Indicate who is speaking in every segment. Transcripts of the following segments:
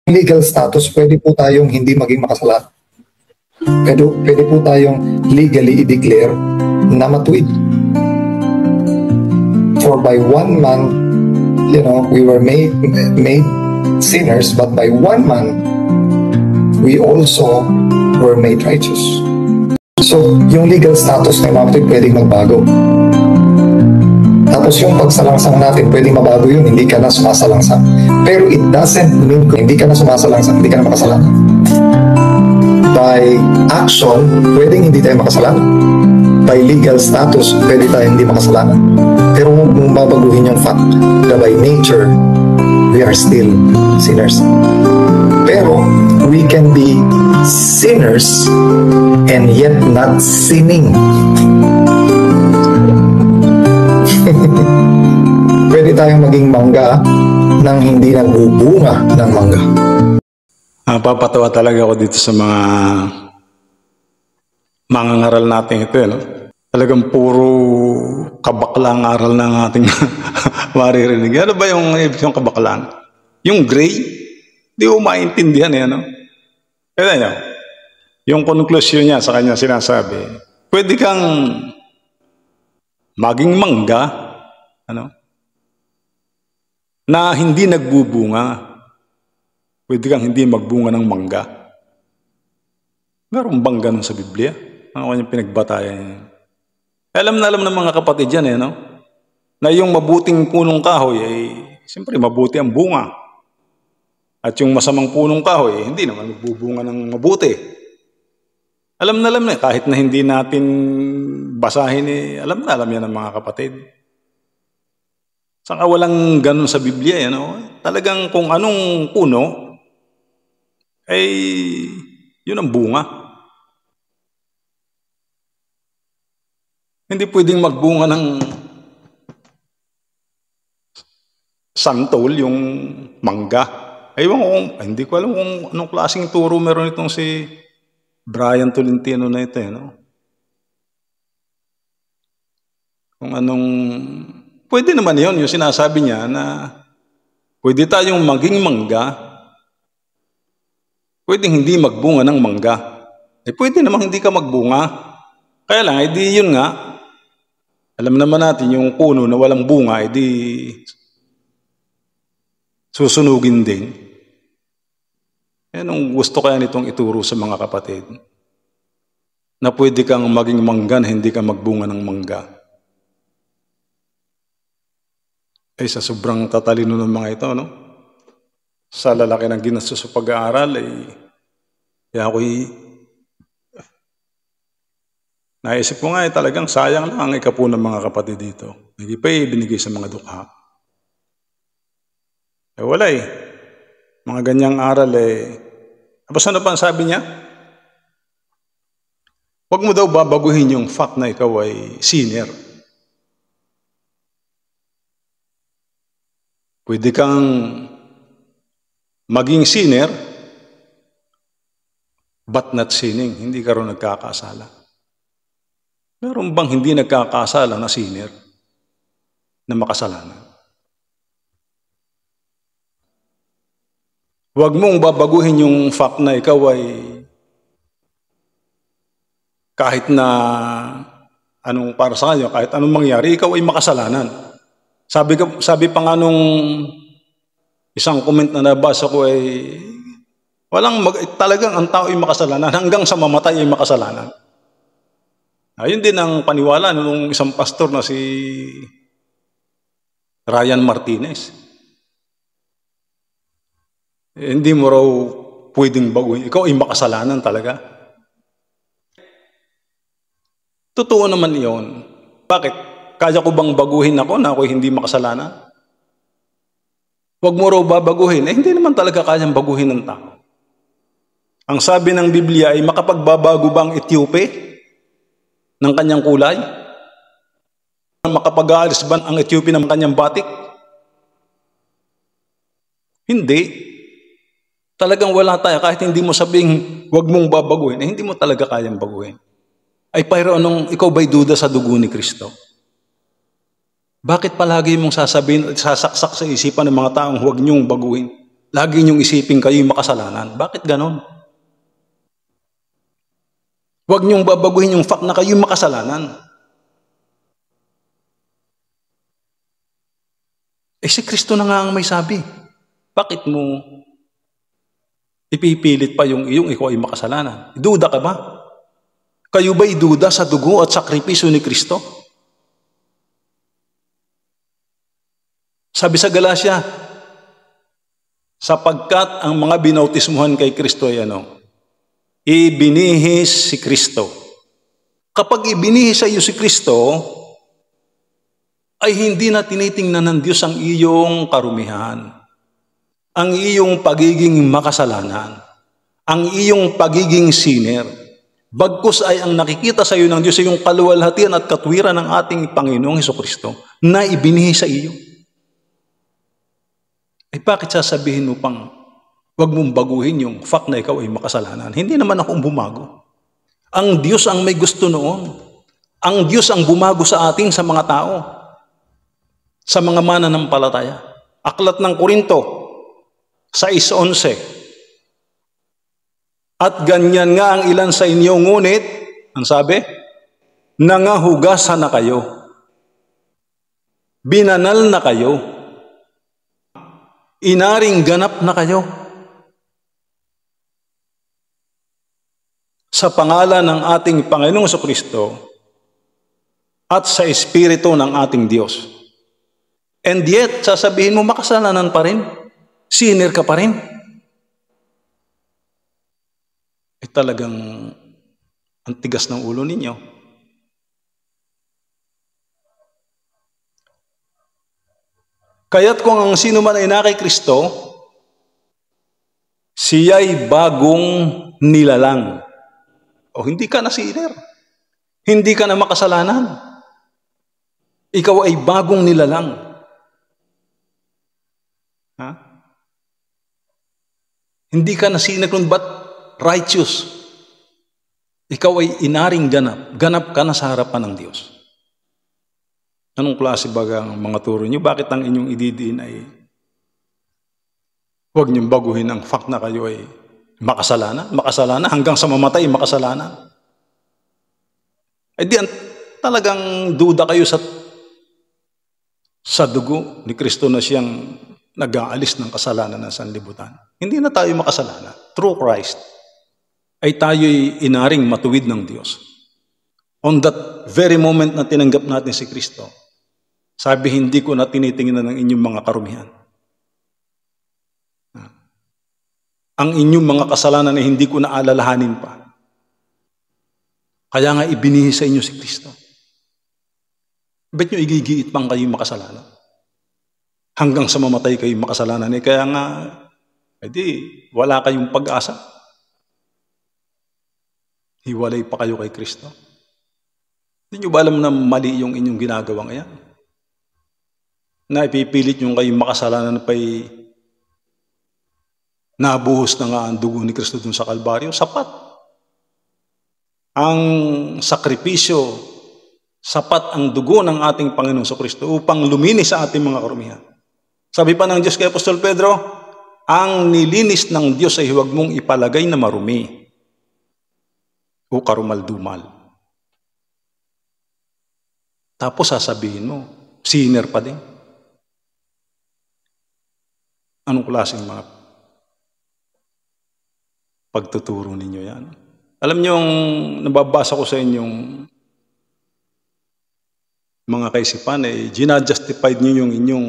Speaker 1: legal status, pwede po tayong hindi maging makasalanan. Pwede po tayong legally i-declare na matuwid. For by one man, we were made sinners, but by one man, we also were made righteous. So, yung legal status na matuwid pwedeng magbago. Tapos yung pagsalangsang natin, pwedeng mabago yun, hindi ka na sumasalangsang. Pero it doesn't mean kung hindi ka na sumasalangsang, hindi ka na makasalanan. By action, pwedeng hindi tayo makasalanan. By legal status, pwede tayo hindi makasalanan. Pero huwag mong babaguhin yung fact na by nature, we are still sinners. Pero we can be sinners and yet not sinning. Pwede tayong maging mangga nang hindi nagbubunga ng mangga.
Speaker 2: Papatawa talaga ako dito sa mga mangangaral natin ito. Talagang puro kabaklang aral ng ating maririnig. Ano ba yung kabaklang? Yung gray? Di ko maintindihan Kaya niya, yung conclusion niya sa kanya sinasabi, pwede kang maging mangga, na hindi nagbubunga. Pwede kang hindi magbunga ng mangga. Meron bang ganun sa Biblia? Ano kanyang pinagbatayan niya? Alam na ng mga kapatid yan, na yung mabuting punong kahoy, siyempre mabuti ang bunga. At yung masamang punong kahoy, hindi naman magbubunga ng mabuti. Alam na, kahit na hindi natin basahin, alam yan ng mga kapatid. Saka walang ganun sa Biblia, Talagang kung anong puno, yun ang bunga. Hindi pwedeng magbunga ng santol, yung mangga. Hindi ko alam kung anong klaseng turo meron itong si Brian Tolentino na ito, Kung anong... Pwede naman yun, yung sinasabi niya na pwede tayong maging mangga, pwede hindi magbunga ng mangga. Pwede namang hindi ka magbunga. Kaya lang, yun nga, alam naman natin yung puno na walang bunga, susunugin din. Anong gusto kaya nitong ituro sa mga kapatid? Na pwede kang maging mangga na hindi ka magbunga ng mangga. Sa sobrang tatalino ng mga ito, Sa lalaki ng ginastos sa pag-aaral, kaya ako'y naisip ko nga talagang sayang lang ang ikapo ng mga kapatid dito. Hindi pa binigay sa mga dukha. Wala Mga ganyang aral Tapos ano pa ang sabi niya? Huwag mo daw babaguhin yung fact na ikaw ay sinner. Pwede kang maging sinner, but not sinning. Hindi ka rin nagkakasala. Meron bang hindi nagkakasala na sinner na makasalanan? Huwag mong babaguhin yung fact na ikaw ay kahit na anong para sa kanya, kahit anong mangyari, ikaw ay makasalanan. Sabi pa nga nung isang comment na nabasa ko talagang ang tao ay makasalanan. Hanggang sa mamatay ay makasalanan. Ayun din ang paniwala nung isang pastor na si Ryan Martinez. Hindi mo raw pwedeng baguhin. Ikaw ay makasalanan talaga. Totoo naman iyon. Bakit? Kaya ko bang baguhin ako na ako'y hindi makasalanan? Huwag mo raw babaguhin. Hindi naman talaga kayang baguhin ng tao. Ang sabi ng Biblia ay makapagbabago ba ang Etiope ng kanyang kulay? Makapag-aalis ba ang Etiope ng kanyang batik? Hindi. Talagang wala tayo. Kahit hindi mo sabing huwag mong babaguhin, hindi mo talaga kayang baguhin. Pero ikaw ba'y duda sa dugo ni Kristo? Bakit palagi mong sasabihin at sasaksak sa isipan ng mga taong huwag niyong baguhin? Lagi niyong isipin kayo'y makasalanan. Bakit ganon? Huwag niyong babaguhin yung fact na kayo'y makasalanan. Si Kristo na nga ang may sabi. Bakit mo ipipilit pa yung iyong ikaw ay makasalanan? Duda ka ba? Kayo ba'y duda sa dugo at sakripisyo ni Kristo? Sabi sa Galacia, sapagkat ang mga binautismuhan kay Kristo ay ibinihis si Kristo. Kapag ibinihis sa iyo si Kristo, ay hindi na tinitingnan ng Diyos ang iyong karumihan, ang iyong pagiging makasalanan, ang iyong pagiging sinner. Bagkus ay ang nakikita sa iyo ng Diyos ay yung kaluwalhatian at katwiran ng ating Panginoong Hesukristo na ibinihis sa iyo. Bakit sasabihin mo pang huwag mong baguhin yung fact na ikaw ay makasalanan? Hindi naman ako bumago. Ang Diyos ang may gusto noon. Ang Diyos ang bumago sa ating sa mga tao, sa mga mananampalataya. Aklat ng Korinto, 6:11. At ganyan nga ang ilan sa inyo, ngunit, ang sabi, nangahugasan na kayo. Binanal na kayo. Inaring ganap na kayo. Sa pangalan ng ating Panginoong Jesucristo at sa Espiritu ng ating Diyos. And yet, sasabihin mo, makasalanan pa rin. Sinner ka pa rin. Talagang ang tigas ng ulo ninyo. Kaya't kung ang sino man ay na kay Kristo, siya'y bagong nilalang. O hindi ka na sinner. Hindi ka na makasalanan. Ikaw ay bagong nilalang. Hindi ka na sinner kung ba't righteous. Ikaw ay inaring ganap. Ganap ka na sa harapan ng Diyos. Anong klase bagang mga turo niyo? Bakit ang inyong ididiin ay huwag niyong baguhin ang fact na kayo ay makasalanan? Makasalanan hanggang sa mamatay, makasalanan. Talagang duda kayo sa dugo ni Kristo na siyang nag-aalis ng kasalanan ng sanlibutan. Hindi na tayo makasalanan. Through Christ ay tayo'y inaring matuwid ng Diyos. On that very moment na tinanggap natin si Kristo, sabi, hindi ko na tinitingnan ng inyong mga karumihan. Ang inyong mga kasalanan ay hindi ko na alalahanin pa. Kaya nga ibinihis sa inyo si Kristo. Ba't nyo igigiit pang kayo makasalanan? Hanggang sa mamatay kayo makasalanan. Kaya nga, wala kayong pag-asa. Hiwalay pa kayo kay Kristo. Hindi nyo ba alam na mali yung inyong ginagawang yan? Na ipipilit yung kayong makasalanan pa'y nabuhos na nga ang dugo ni Kristo dun sa Kalbaryo? Sapat. Ang sakripisyo, sapat ang dugo ng ating Panginoong Kristo upang luminis sa ating mga karumihan. Sabi pa ng Diyos kay Apostol Pedro, ang nilinis ng Diyos ay huwag mong ipalagay na marumi o karumal-dumal. Tapos sasabihin mo, sinner pa din. Anong klaseng mga pagtuturo ninyo yan? Alam niyo, nababasa ko sa inyong mga kaisipan, gina-justified niyo yung inyong,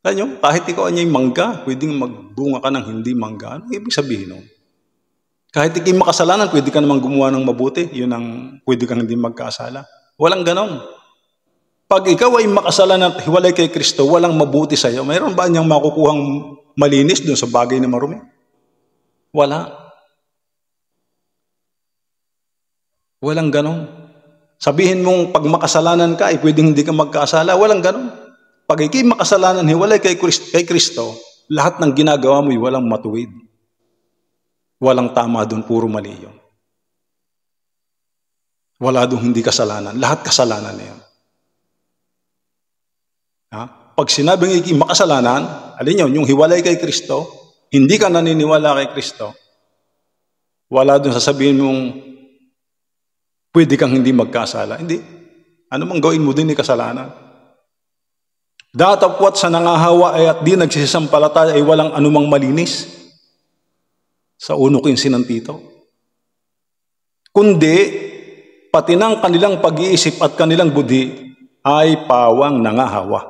Speaker 2: alam niyo, kahit ikaw ay mangga, pwedeng magbunga ka ng hindi mangga. Ano ibig sabihin nun? Kahit ikaw makasalanan, pwede ka namang gumawa ng mabuti. Yun ang pwede kang hindi magkasala. Walang ganon. Pag ikaw ay makasalanan at hiwalay kay Kristo, walang mabuti sa iyo. Mayroon ba niyang makukuhang malinis dun sa bagay na marumi? Wala. Walang ganon. Sabihin mong pag makasalanan ka, ay pwedeng hindi ka magkasala. Walang ganon. Pag ikay makasalanan, hiwalay kay Kristo, lahat ng ginagawa mo ay walang matuwid. Walang tama doon, puro mali yun. Wala doon hindi kasalanan. Lahat kasalanan na yun. Pag sinabing ikay makasalanan, alin yun, yung hiwalay kay Kristo, hindi ka naniniwala kay Kristo, wala dun sasabihin mong pwede kang hindi magkasala. Hindi. Ano mang gawin mo din ay kasalanan. Datapwat sa nangahawa ay at di nagsisisampalataya ay walang anumang malinis. Sa 1:15 ng Tito. Kundi, pati ng kanilang pag-iisip at kanilang budhi ay pawang nangahawa.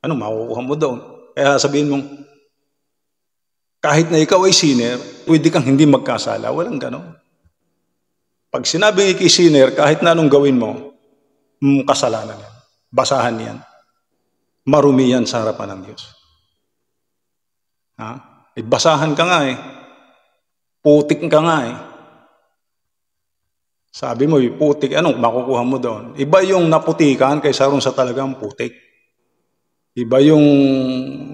Speaker 2: Ano makukuha mo doon? Kaya sabihin mong, kahit na ikaw ay sinner, pwede kang hindi magkasala. Walang ganon. Pag sinabing ikay sinner, kahit na anong gawin mo, kasalanan yan. Basahan yan. Marumi yan sa harapan ng Diyos. Ha? Basahan ka nga eh. Putik ka nga eh. Sabi mo, putik, anong makukuha mo doon? Iba yung naputikan kaysa ron sa talagang putik. Iba yung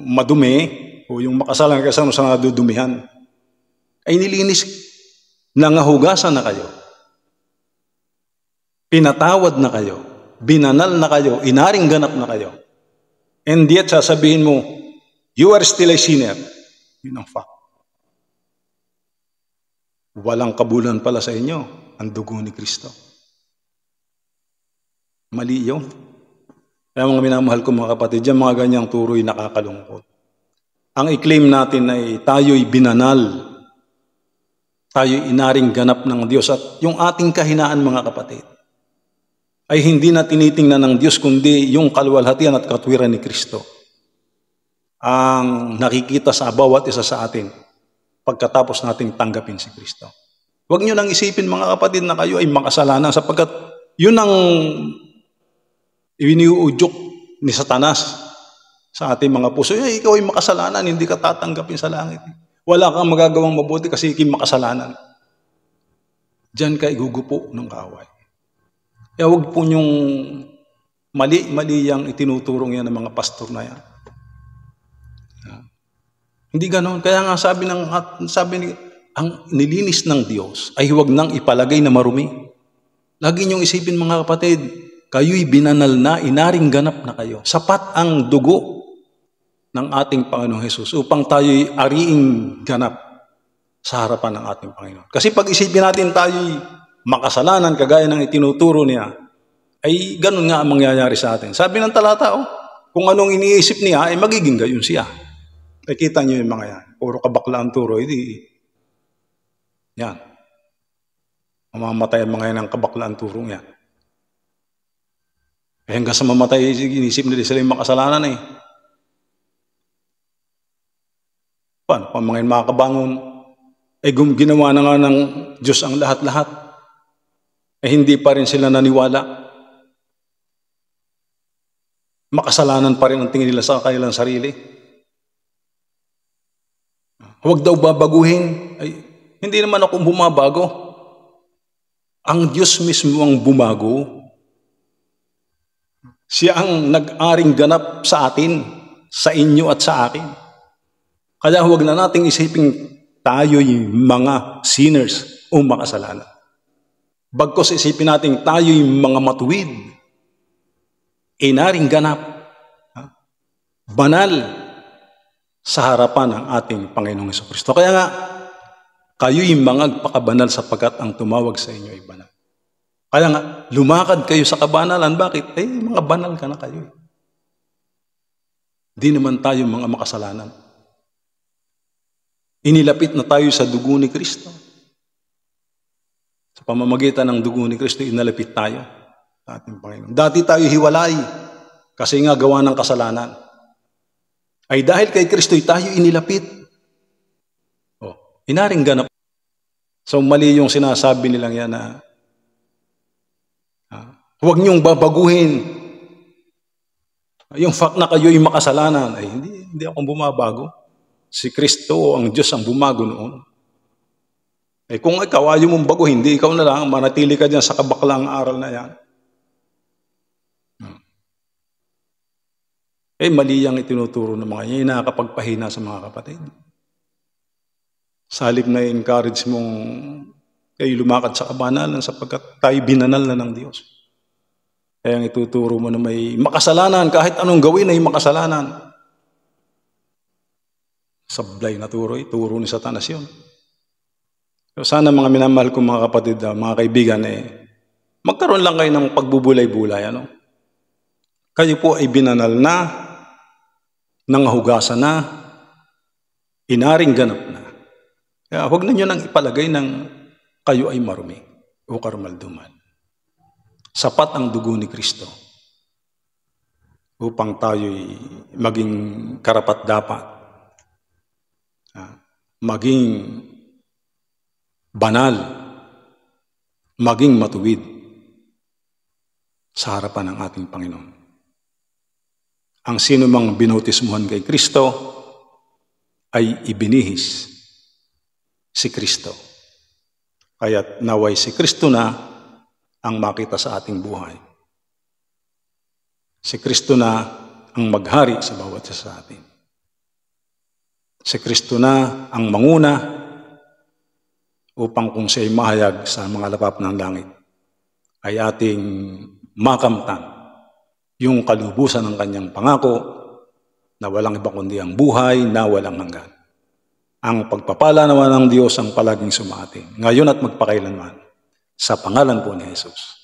Speaker 2: madumi o yung makasalan kaysa ron sa nadudumihan. Ay nilinis, nangahugasan na kayo. Pinatawad na kayo. Binanal na kayo. Inaring ganap na kayo. And yet, sasabihin mo, you are still a sinner. Yun ang fact. Walang kabulan pala sa inyo ang dugo ni Kristo. Mali yun. Kaya mga minamahal ko mga kapatid, yung mga ganyang turo'y nakakalungkot. Ang i-claim natin ay tayo'y binanal. Tayo'y inaring ganap ng Diyos. At yung ating kahinaan mga kapatid, ay hindi na tinitingnan ng Diyos, kundi yung kaluwalhatian at katwiran ni Kristo. Ang nakikita sa bawat isa sa atin, pagkatapos nating tanggapin si Kristo. Huwag nyo nang isipin mga kapatid na kayo ay makasalanan sapagkat yun ang iniuudyok ni Satanas sa ating mga puso. Ikaw ay makasalanan, hindi ka tatanggapin sa langit. Wala kang magagawang mabuti kasi ikay makasalanan. Diyan ka igugupo ng kaaway. Kaya huwag po niyong mali yang itinuturong yan ng mga pastor na yan. Hindi ganoon. Kaya nga sabi ang nilinis ng Diyos ay huwag nang ipalagay na marumi. Lagi niyong isipin mga kapatid, kayo'y binanal na, inaring ganap na kayo. Sapat ang dugo ng ating Panginoong Hesus upang tayo'y ariing ganap sa harapan ng ating Panginoon. Kasi pag isipin natin tayo'y makasalanan kagaya ng itinuturo niya, ay ganun nga ang mangyayari sa atin. Sabi ng talata, kung anong iniisip niya, ay magiging gayon siya. Nakita niyo yung mga yan. Puro kabakla ang turo. Hindi. Yan. Mamamatay ang mga yan ng kabakla ang turong yan. Eh hanggang sa mamatay, inisip nila sila yung makasalanan eh. Paano? Kung mga yan makakabangon, eh ginawa na nga ng Diyos ang lahat-lahat. Eh hindi pa rin sila naniwala. Makasalanan pa rin ang tingin nila sa kanilang sarili. Huwag daw babaguhin. Ay, hindi naman ako bumabago. Ang Diyos mismo ang bumago. Siya ang nag-aring ganap sa atin, sa inyo at sa akin. Kaya huwag na nating isiping tayo'y mga sinners o makasalanan. Bagkos isipin natin tayo'y mga matuwid, inaring ganap, banal, sa harapan ng ating Panginoong Jesucristo. Kaya nga, kayo'y magpakabanal sapagkat ang tumawag sa inyo ay banal. Kaya nga, lumakad kayo sa kabanalan. Bakit? Eh, mga banal ka na kayo. Di naman tayo mga makasalanan. Inilapit na tayo sa dugo ni Kristo. Sa pamamagitan ng dugo ni Kristo, inalapit tayo sa ating Panginoon. Dati tayo hiwalay kasi nga gawa ng kasalanan. Ay dahil kay Kristo'y tayo inilapit. Inaring ganap. So mali yung sinasabi nilang yan na huwag niyong babaguhin. Yung fact na kayo'y makasalanan. Ay hindi akong bumabago. Si Kristo ang Diyos ang bumago noon. Eh kung ikaw ayaw mong baguhin, hindi ikaw na lang, manatili ka dyan sa kabaklang aral na yan. Eh, mali ang itinuturo ng mga yan, nakakapagpahina sa mga kapatid. Sa halip na encourage mong kayo lumakad sa kabanalan sapagkat tayo binanal na ng Diyos. Kaya ang ituturo mo na may makasalanan, kahit anong gawin ay makasalanan. Sablay na turo, turo ni Satanas yun. So sana mga minamahal kong mga kapatid, mga kaibigan, magkaroon lang kayo ng pagbubulay-bulay. Ano? Kayo po ay binanal na, nangahugasan na, inaring ganap na. Kaya huwag na nyo nang ipalagay ng kayo ay marumi o karumalduman. Sapat ang dugo ni Kristo upang tayo'y maging karapat-dapat, maging banal, maging matuwid sa harapan ng ating Panginoon. Ang sino mang binautismuhan kay Kristo ay ibinihis si Kristo. Kaya't naway si Kristo na ang makita sa ating buhay. Si Kristo na ang maghari sa bawat isa sa atin. Si Kristo na ang manguna upang kung siya'y mahayag sa mga lapap ng langit, ay ating makamtan yung kalubusan ng kanyang pangako na walang iba kundi ang buhay na walang hanggan. Ang pagpapala naman ng Diyos ang palaging sumaatin, ngayon at magpakailanman, sa pangalan po ni Jesus.